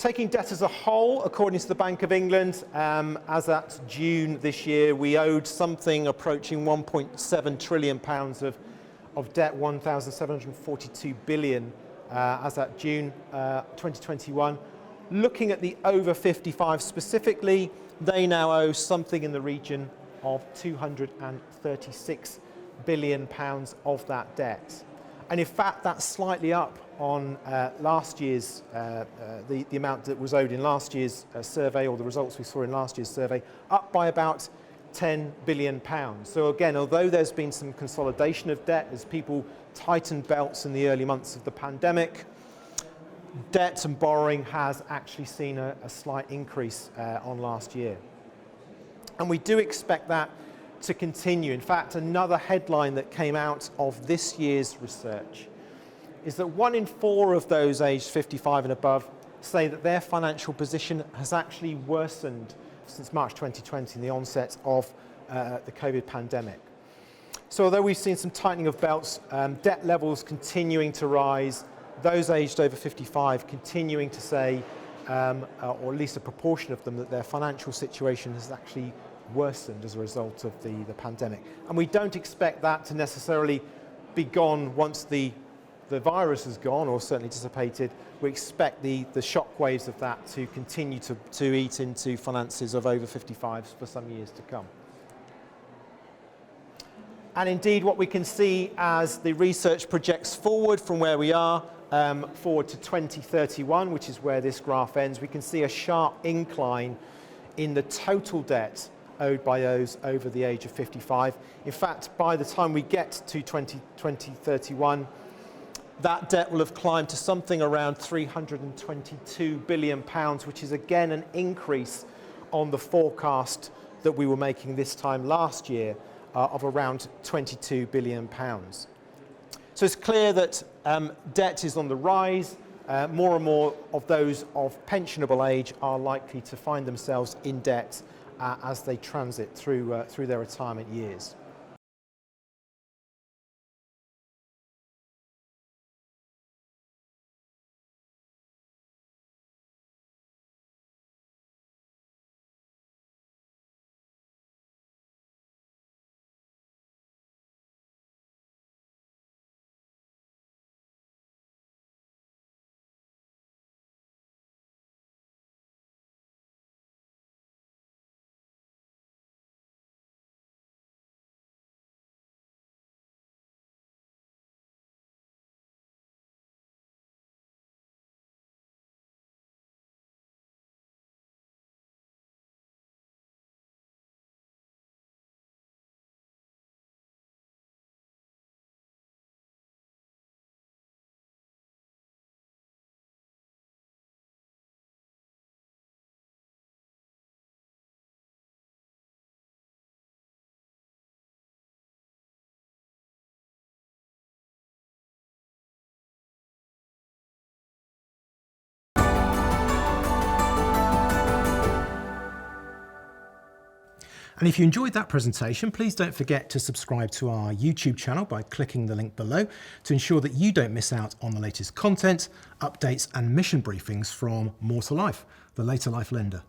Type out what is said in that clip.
Taking debt as a whole, according to the Bank of England, as at June this year, we owed something approaching £1.7 trillion of debt, 1,742 billion as at June 2021. Looking at the over-55s specifically, they now owe something in the region of £236 billion of that debt. And in fact, that's slightly up on last year's, the amount that was owed in last year's survey, or the results we saw in last year's survey, up by about £10 billion. So again, although there's been some consolidation of debt as people tightened belts in the early months of the pandemic, debt and borrowing has actually seen a slight increase on last year. And we do expect that to continue. In fact, another headline that came out of this year's research is that 1 in 4 of those aged 55 and above say that their financial position has actually worsened since March 2020, the onset of the COVID pandemic. So although we've seen some tightening of belts, debt levels continuing to rise, those aged over 55 continuing to say, or at least a proportion of them, that their financial situation has actually worsened as a result of the pandemic. And we don't expect that to necessarily be gone once the virus is gone, or certainly dissipated. We expect the shock waves of that to continue to eat into finances of over 55s for some years to come. And indeed, what we can see as the research projects forward from where we are, forward to 2031, which is where this graph ends, we can see a sharp incline in the total debt owed by those over the age of 55. In fact, by the time we get to 2031, that debt will have climbed to something around £322 billion, which is again an increase on the forecast that we were making this time last year of around £22 billion. So it's clear that debt is on the rise. More and more of those of pensionable age are likely to find themselves in debt as they transit through their retirement years. And if you enjoyed that presentation, please don't forget to subscribe to our YouTube channel by clicking the link below to ensure that you don't miss out on the latest content, updates and mission briefings from More to Life, the later life lender.